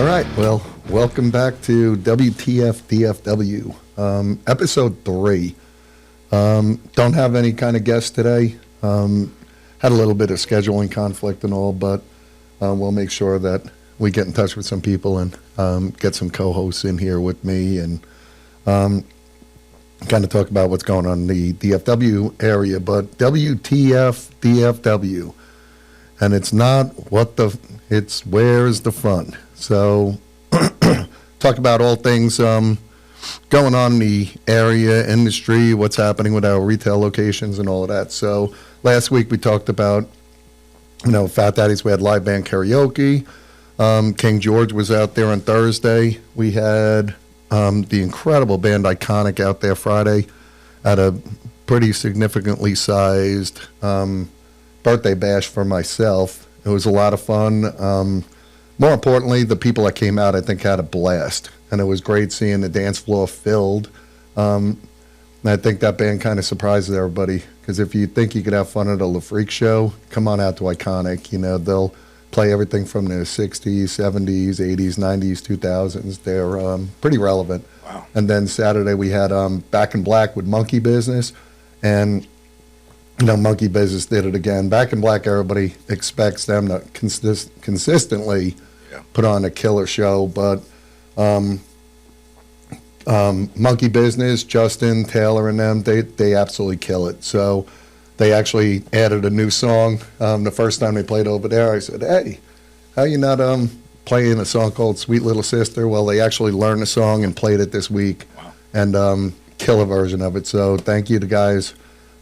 right, well, welcome back to WTF-DFW, episode 3. Don't have any kind of guests today. Had a little bit of scheduling conflict and all, but we'll make sure that we get in touch with some people and get some co-hosts in here with me and kind of talk about what's going on in the DFW area. But WTF-DFW, and it's not it's where's the fun. So talk about all things going on in the area, industry, what's happening with our retail locations and all of that. So last week we talked about, Fat Daddies. We had live band karaoke. King George was out there on Thursday. We had the incredible band Iconic out there Friday at a pretty significantly sized birthday bash for myself. It was a lot of fun. More importantly, the people that came out, I think, had a blast. And it was great seeing the dance floor filled. And I think that band kind of surprises everybody. Because if you think you could have fun at a La Freak show, come on out to Iconic. They'll play everything from the 60s, 70s, 80s, 90s, 2000s. They're pretty relevant. Wow. And then Saturday we had Back in Black with Monkey Business. And Monkey Business did it again. Back in Black, everybody expects them to consistently put on a killer show, but Monkey Business, Justin, Taylor, and them, they absolutely kill it. So they actually added a new song. The first time they played over there, I said, hey, how you not playing a song called Sweet Little Sister? Well, they actually learned the song and played it this week. Wow. And killer version of it. So thank you to guys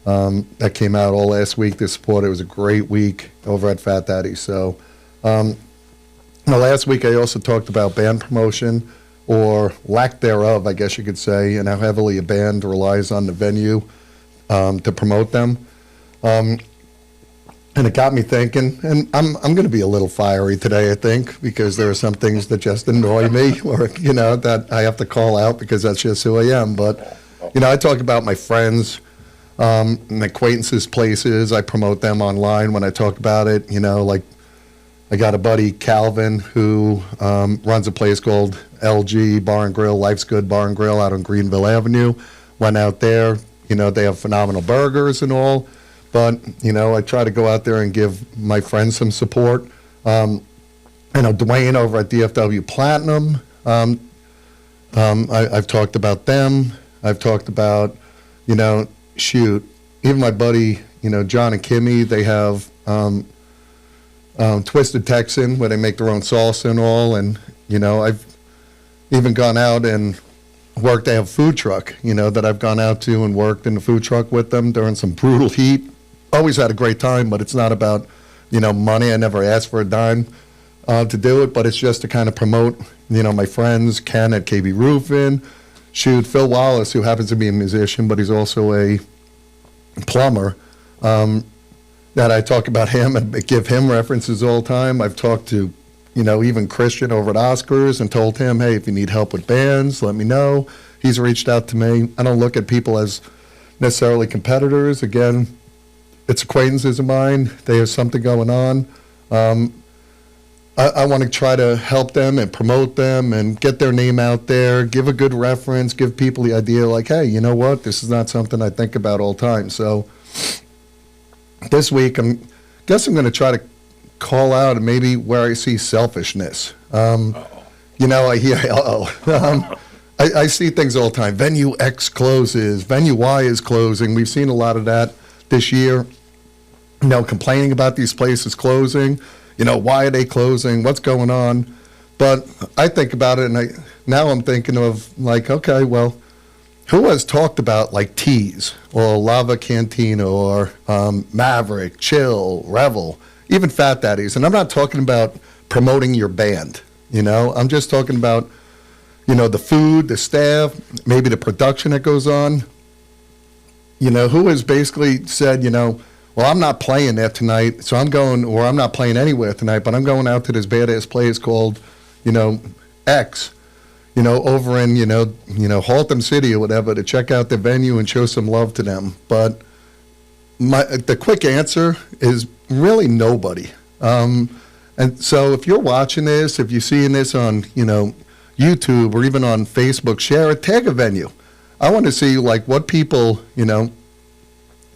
that came out all last week to support. It was a great week over at Fat Daddy. So last week I also talked about band promotion, or lack thereof, I guess you could say, and how heavily a band relies on the venue to promote them. And it got me thinking, and I'm going to be a little fiery today, I think, because there are some things that just annoy me, or that I have to call out because that's just who I am. But I talk about my friends and acquaintances' places. I promote them online when I talk about it. Like I got a buddy, Calvin, who runs a place called LG Bar and Grill, Life's Good Bar and Grill out on Greenville Avenue. Went out there. They have phenomenal burgers and all. But, I try to go out there and give my friends some support. Dwayne over at DFW Platinum, I've talked about them. I've talked about, even my buddy, John and Kimmy, they have Twisted Texan, where they make their own salsa and all. And, I've even gone out and worked. They have a food truck, that I've gone out to and worked in the food truck with them during some brutal heat. Always had a great time, but it's not about, money. I never asked for a dime to do it, but it's just to kind of promote, my friends, Ken at KB Roofing, Phil Wallace, who happens to be a musician, but he's also a plumber, that I talk about him and give him references all the time. I've talked to, even Christian over at Oscars and told him, hey, if you need help with bands, let me know. He's reached out to me. I don't look at people as necessarily competitors. Again, it's acquaintances of mine. They have something going on. I want to try to help them and promote them and get their name out there, give a good reference, give people the idea like, hey, you know what? This is not something I think about all the time. So this week, I guess I'm going to try to call out maybe where I see selfishness. I hear, I see things all the time. Venue X closes. Venue Y is closing. We've seen a lot of that this year. Complaining about these places closing. Why are they closing? What's going on? But I think about it, and now I'm thinking of like, okay, well, who has talked about like Tease or Lava Cantina or Maverick, Chill, Revel, even Fat Daddies? And I'm not talking about promoting your band. I'm just talking about, the food, the staff, maybe the production that goes on. Who has basically said, well, I'm not playing there tonight, so I'm not playing anywhere tonight, but I'm going out to this badass place called, X, over in, Haltom City or whatever, to check out the venue and show some love to them. But the quick answer is really nobody. And so if you're watching this, if you're seeing this on, YouTube or even on Facebook, share it, tag a venue. I want to see like what people,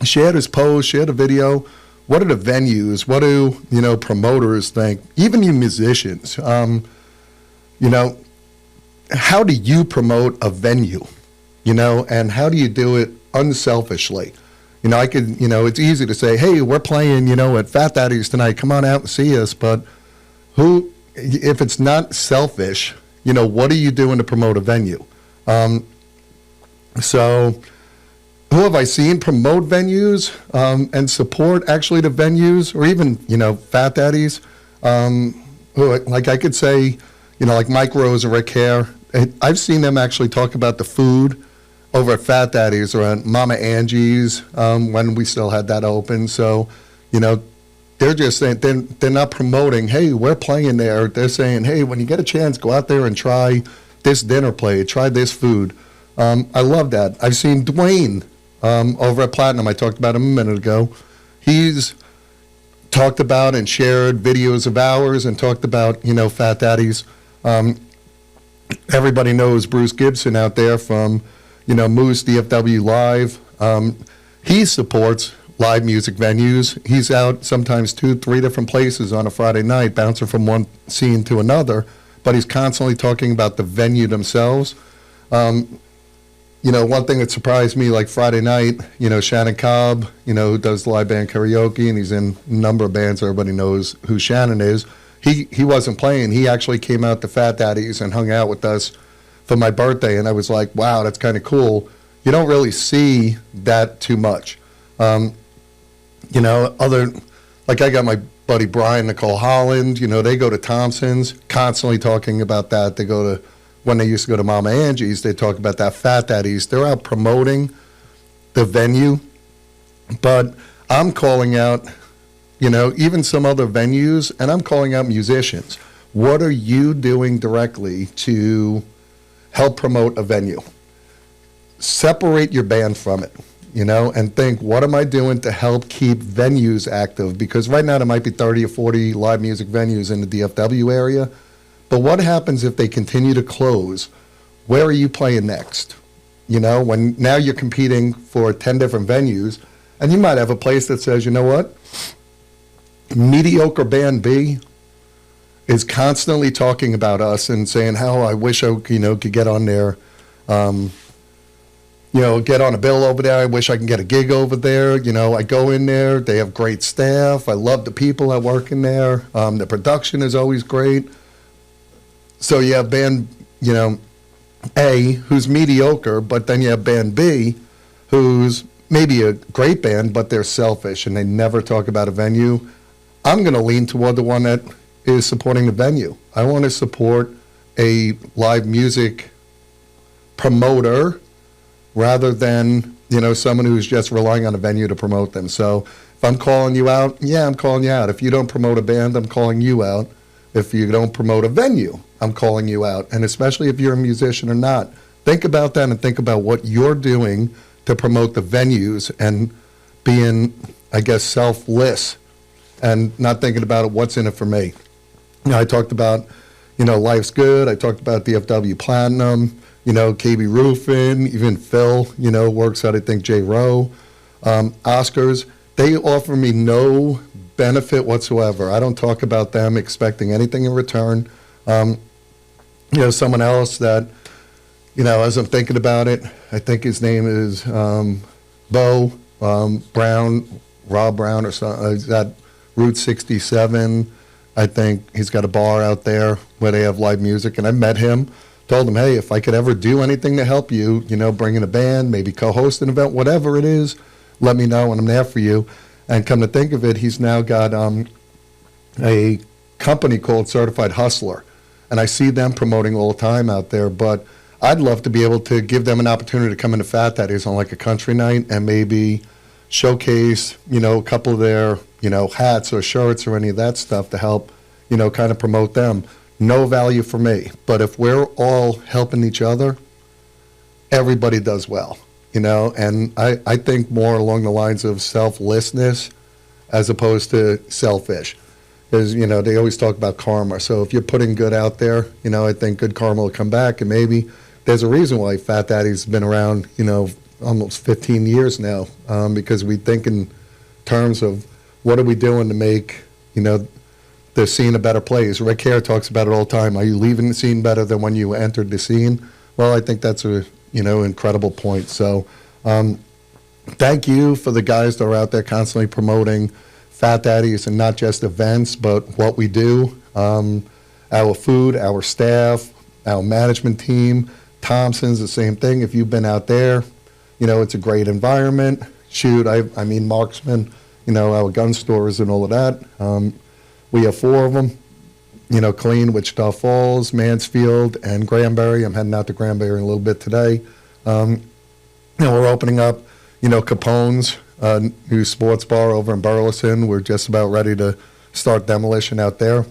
share this post, share the video. What are the venues? What do, promoters think? Even you musicians, how do you promote a venue, and how do you do it unselfishly? It's easy to say, hey, we're playing, at Fat Daddy's tonight. Come on out and see us. But if it's not selfish, what are you doing to promote a venue? So who have I seen promote venues and support actually the venues, or even, Fat Daddies? Like I could say, like Mike Rose or Rick Hare. I've seen them actually talk about the food over at Fat Daddy's or at Mama Angie's when we still had that open. So, they're just saying, they're not promoting, hey, we're playing there. They're saying, hey, when you get a chance, go out there and try this dinner plate, try this food. I love that. I've seen Dwayne over at Platinum. I talked about him a minute ago. He's talked about and shared videos of ours and talked about, Fat Daddy's. Everybody knows Bruce Gibson out there from, Moose DFW Live. He supports live music venues. He's out sometimes 2-3 different places on a Friday night, bouncing from one scene to another, but he's constantly talking about the venue themselves. One thing that surprised me, like Friday night, Shannon Cobb, who does live band karaoke, and he's in a number of bands. Everybody knows who Shannon is. He wasn't playing. He actually came out to Fat Daddy's and hung out with us for my birthday, and I was like, wow, that's kind of cool. You don't really see that too much. Like I got my buddy Brian, Nicole Holland, they go to Thompson's, constantly talking about that. They go to, when they used to go to Mama Angie's, they talk about that. Fat Daddy's, they're out promoting the venue, but I'm calling out, even some other venues, and I'm calling out musicians. What are you doing directly to help promote a venue? Separate your band from it, and think, what am I doing to help keep venues active? Because right now there might be 30 or 40 live music venues in the DFW area, but what happens if they continue to close? Where are you playing next? When now you're competing for 10 different venues, and you might have a place that says, you know what? Mediocre band B is constantly talking about us and saying how I wish I could get on there, get on a bill over there. I wish I can get a gig over there. I go in there, they have great staff. I love the people that work in there. The production is always great. So you have band, A, who's mediocre, but then you have band B, who's maybe a great band, but they're selfish and they never talk about a venue. I'm going to lean toward the one that is supporting the venue. I want to support a live music promoter rather than, someone who's just relying on a venue to promote them. So if I'm calling you out, yeah, I'm calling you out. If you don't promote a band, I'm calling you out. If you don't promote a venue, I'm calling you out. And especially if you're a musician or not, think about that and think about what you're doing to promote the venues and being, I guess, selfless and not thinking about what's in it for me. I talked about, Life's Good. I talked about DFW Platinum, KB Roofing, even Phil, works at, I think, J. Rowe. Oscars, they offer me no benefit whatsoever. I don't talk about them expecting anything in return. Someone else that, as I'm thinking about it, I think his name is Bo Brown, Rob Brown or something. He's at Route 67. I think he's got a bar out there where they have live music, and I met him, told him, hey, if I could ever do anything to help you, bring in a band, maybe co-host an event, whatever it is, let me know and I'm there for you. And come to think of it, he's now got a company called Certified Hustler, and I see them promoting all the time out there, but I'd love to be able to give them an opportunity to come into Fat Daddy's on like a country night and maybe showcase, a couple of their, hats or shirts or any of that stuff to help, kind of promote them. No value for me, but if we're all helping each other, everybody does well, and I think more along the lines of selflessness as opposed to selfish. is, they always talk about karma. So if you're putting good out there, I think good karma will come back. And maybe there's a reason why Fat Daddy's been around, almost 15 years now, because we think in terms of what are we doing to make, the scene a better place. Rick Hare talks about it all the time. Are you leaving the scene better than when you entered the scene? Well, I think that's a, incredible point. So thank you for the guys that are out there constantly promoting Fat Daddies, and not just events, but what we do, our food, our staff, our management team. Thompson's the same thing. If you've been out there, it's a great environment. Shoot, I mean Marksman, our gun stores and all of that. We have 4 of them, Killeen, Wichita Falls, Mansfield, and Granbury. I'm heading out to Granbury in a little bit today. We're opening up, Capone's new sports bar over in Burleson. We're just about ready to start demolition out there.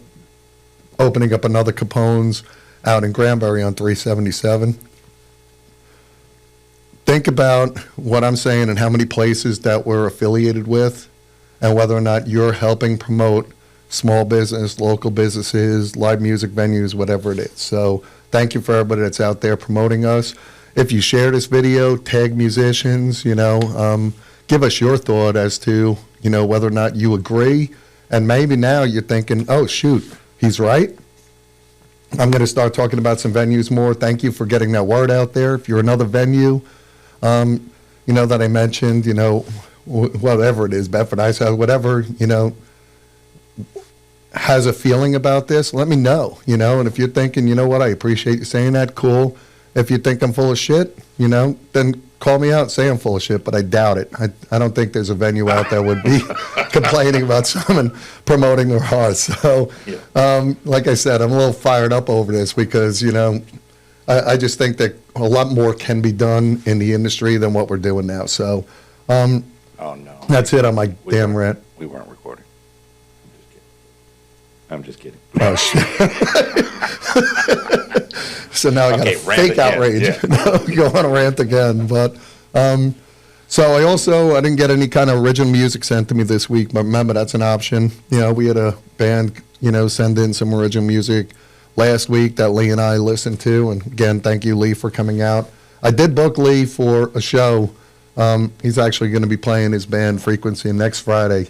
Opening up another Capone's out in Granbury on 377. Think about what I'm saying and how many places that we're affiliated with, and whether or not you're helping promote small business, local businesses, live music venues, whatever it is. So thank you for everybody that's out there promoting us. If you share this video, tag musicians, give us your thought as to, whether or not you agree. And maybe now you're thinking, oh, shoot, he's right. I'm going to start talking about some venues more. Thank you for getting that word out there. If you're another venue, that I mentioned, whatever it is, Bedford Ice House, whatever, has a feeling about this, let me know, and if you're thinking, what, I appreciate you saying that, cool. If you think I'm full of shit, then call me out and say I'm full of shit, but I doubt it. I don't think there's a venue out there would be complaining about someone promoting their hearts. So, like I said, I'm a little fired up over this because, I just think that a lot more can be done in the industry than what we're doing now. So, oh, no. That's it on my damn rant. We weren't recording. I'm just kidding. Oh, shit. So now I got a fake outrage. Yeah. Go on a rant again. But so I didn't get any kind of original music sent to me this week, but remember, that's an option. We had a band, send in some original music last week that Lee and I listened to. And again, thank you, Lee, for coming out. I did book Lee for a show. He's actually going to be playing his band Frequency next Friday.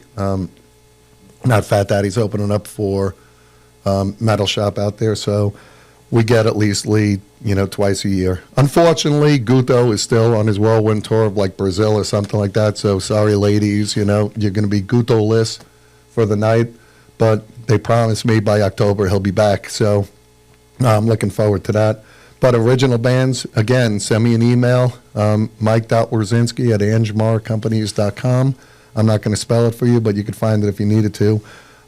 Not Fat Daddy's opening up for Metal Shop out there, so we get at least Lee, twice a year. Unfortunately, Guto is still on his whirlwind tour of like Brazil or something like that, so sorry, ladies, you're going to be Guto-less for the night, but they promised me by October he'll be back, so I'm looking forward to that. But original bands, again, send me an email, mike.wierzynski@angmarcompanies.com. I'm not going to spell it for you, but you could find it if you needed to.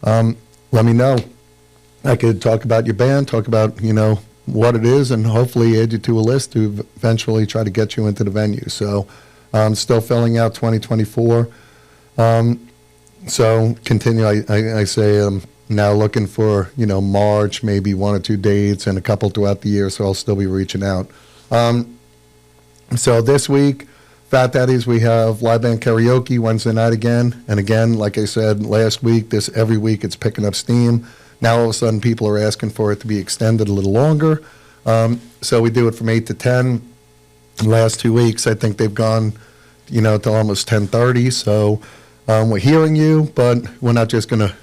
Let me know. I could talk about your band, talk about, what it is, and hopefully add you to a list to eventually try to get you into the venue. So I'm still filling out 2024. So continue. I say I'm now looking for, March, maybe 1 or 2 dates and a couple throughout the year, so I'll still be reaching out. So this week, Fat Daddies, we have live band karaoke Wednesday night again. And again, like I said last week, every week it's picking up steam. Now all of a sudden people are asking for it to be extended a little longer. So we do it from 8 to 10. The last 2 weeks, I think they've gone, to almost 10:30. So we're hearing you, but we're not just going to,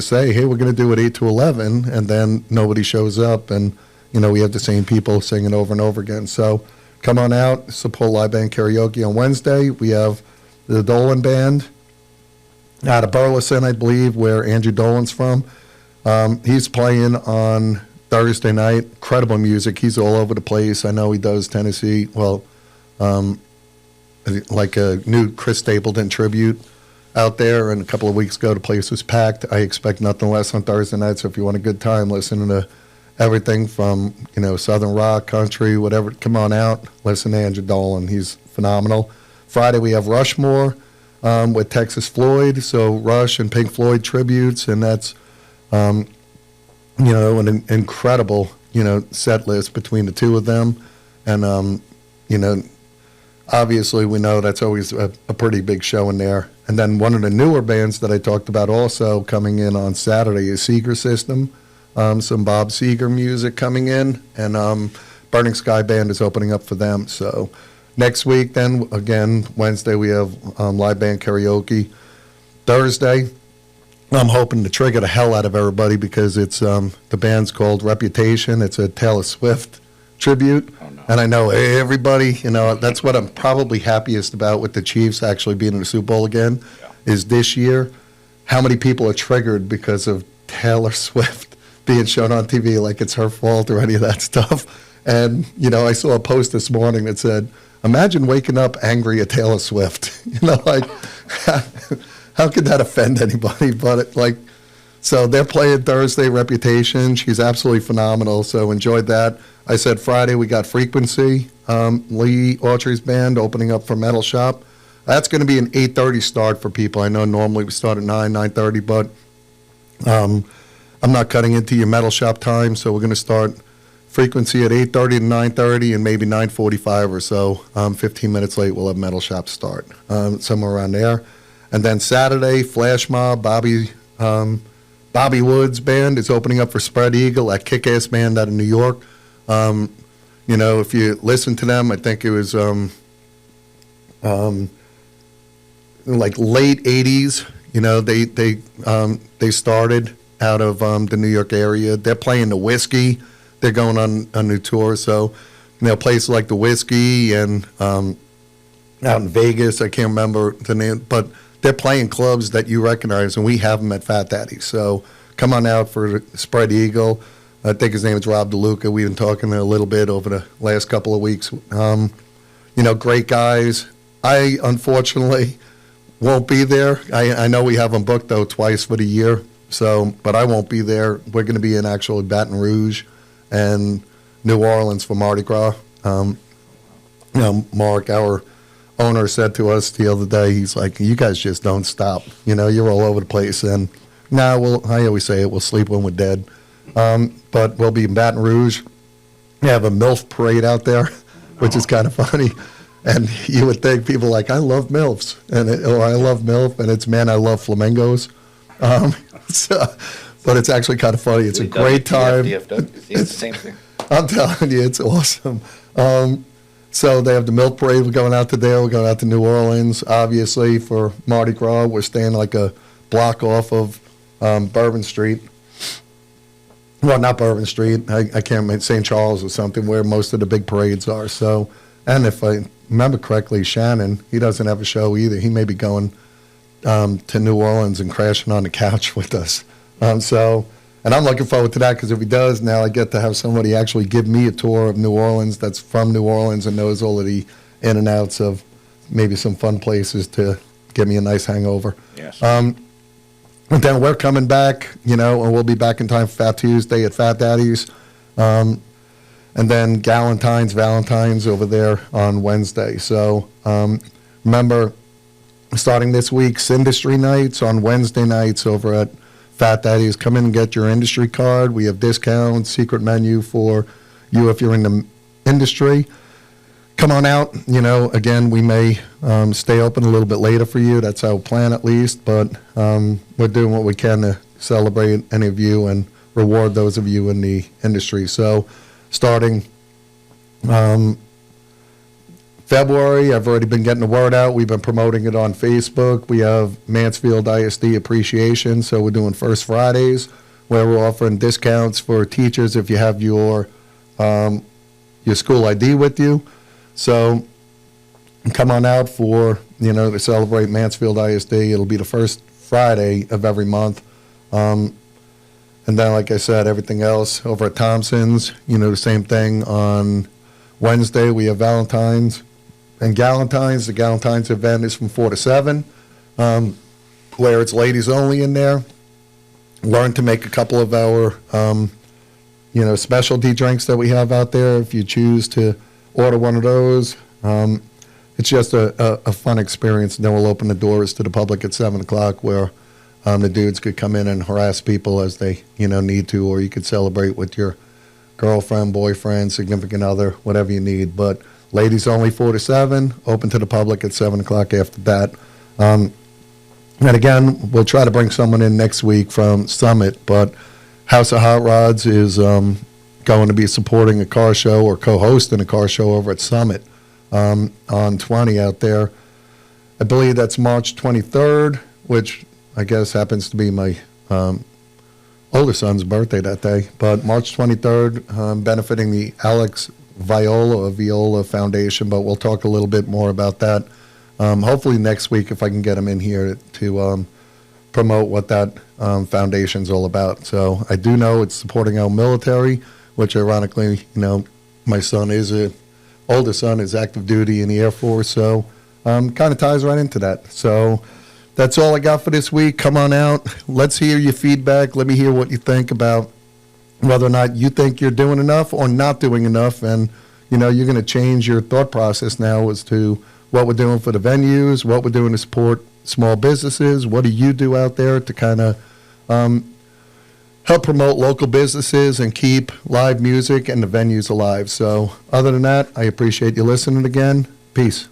say, hey, we're going to do it 8 to 11, and then nobody shows up. And, we have the same people singing over and over again. So come on out, support live band karaoke on Wednesday. We have the Dolan Band out of Burleson, I believe, where Andrew Dolan's from. He's playing on Thursday night. Incredible music. He's all over the place. I know he does Tennessee. Well, like a new Chris Stapleton tribute out there. And a couple of weeks ago, the place was packed. I expect nothing less on Thursday night. So if you want a good time listening to everything from, Southern rock, country, whatever, come on out. Listen to Andrew Dolan. He's phenomenal. Friday, we have Rushmore with Texas Floyd. So Rush and Pink Floyd tributes, and that's, an incredible, set list between the two of them. And, obviously we know that's always a pretty big show in there. And then one of the newer bands that I talked about also coming in on Saturday is Seeger System. Some Bob Seger music coming in, and Burning Sky Band is opening up for them. So next week, then again, Wednesday we have live band karaoke. Thursday, I'm hoping to trigger the hell out of everybody because it's the band's called Reputation. It's a Taylor Swift tribute. Oh, no. And I know everybody, that's what I'm probably happiest about with the Chiefs actually being in the Super Bowl again, is this year, how many people are triggered because of Taylor Swift being shown on TV like it's her fault or any of that stuff. And, I saw a post this morning that said, imagine waking up angry at Taylor Swift. How could that offend anybody? But so they're playing Thursday, Reputation. She's absolutely phenomenal, so enjoyed that. I said Friday we got Frequency, Lee Autry's band opening up for Metal Shop. That's going to be an 8:30 start for people. I know normally we start at 9:30, but I'm not cutting into your Metal Shop time, so we're going to start Frequency at 8:30 to 9:30 and maybe 9:45 or so. 15 minutes late, we'll have Metal Shop start, somewhere around there. And then Saturday, Flash Mob, Bobby Woods band is opening up for Spread Eagle, that kick-ass band out of New York. If you listen to them, I think it was like late 80s. They started out of the New York area. They're playing the Whiskey. They're going on a new tour. So, places like the Whiskey and out in Vegas, I can't remember the name, but they're playing clubs that you recognize, and we have them at Fat Daddy's. So come on out for Spread Eagle. I think his name is Rob DeLuca. We've been talking a little bit over the last couple of weeks. Great guys. I, unfortunately, won't be there. I know we have them booked, though, twice for the year. But I won't be there. We're going to be in actually Baton Rouge and New Orleans for Mardi Gras. Mark, our owner, said to us the other day, he's like, you guys just don't stop. You're all over the place. And I always say it, we'll sleep when we're dead. But we'll be in Baton Rouge. We have a MILF parade out there, which is kind of funny. And you would think people are like, I love MILFs. Or I love MILF. And it's, man, I love flamingos. But it's actually kind of funny. It's a great time. WTF-DFW. See, it's the same thing. I'm telling you, it's awesome. So they have the Milk Parade. We're going out to there. We're going out to New Orleans, obviously, for Mardi Gras. We're staying like a block off of Bourbon Street. Well, not Bourbon Street. I can't remember, St. Charles or something, where most of the big parades are. So, and if I remember correctly, Shannon, he doesn't have a show either. He may be going to New Orleans and crashing on the couch with us. And I'm looking forward to that, because if he does, now I get to have somebody actually give me a tour of New Orleans that's from New Orleans and knows all of the in and outs of maybe some fun places to give me a nice hangover. Yes. And then we're coming back, and we'll be back in time for Fat Tuesday at Fat Daddy's. And then Valentine's over there on Wednesday. So remember, starting this week's industry nights on Wednesday nights over at Fat Daddy's. Come in and get your industry card. We have discounts, secret menu for you if you're in the industry. Come on out. Again, we may stay open a little bit later for you. That's our plan at least. But we're doing what we can to celebrate any of you and reward those of you in the industry. So starting February, I've already been getting the word out. We've been promoting it on Facebook. We have Mansfield ISD Appreciation, so we're doing First Fridays, where we're offering discounts for teachers if you have your school ID with you. So come on out for, to celebrate Mansfield ISD. It'll be the first Friday of every month. And then, like I said, everything else over at Thompson's, the same thing. On Wednesday, we have Valentine's and Galentine's. The Galentine's event is from 4 to 7, where it's ladies only in there. Learn to make a couple of our, specialty drinks that we have out there. If you choose to order one of those, it's just a fun experience. And then we'll open the doors to the public at 7 o'clock, where the dudes could come in and harass people as they, need to, or you could celebrate with your girlfriend, boyfriend, significant other, whatever you need. But Ladies only 4 to 7, open to the public at 7 o'clock after that. And again, we'll try to bring someone in next week from Summit, but House of Hot Rods is going to be supporting a car show or co-hosting a car show over at Summit on 20 out there. I believe that's March 23rd, which I guess happens to be my older son's birthday that day. But March 23rd, benefiting the Alex Viola Foundation, but we'll talk a little bit more about that. Hopefully next week if I can get him in here to promote what that foundation's all about. So I do know it's supporting our military, which ironically, my older son is active duty in the Air Force, so kind of ties right into that. So that's all I got for this week. Come on out. Let's hear your feedback. Let me hear what you think about whether or not you think you're doing enough or not doing enough. And, you're going to change your thought process now as to what we're doing for the venues, what we're doing to support small businesses. What do you do out there to kind of help promote local businesses and keep live music and the venues alive? So other than that, I appreciate you listening again. Peace.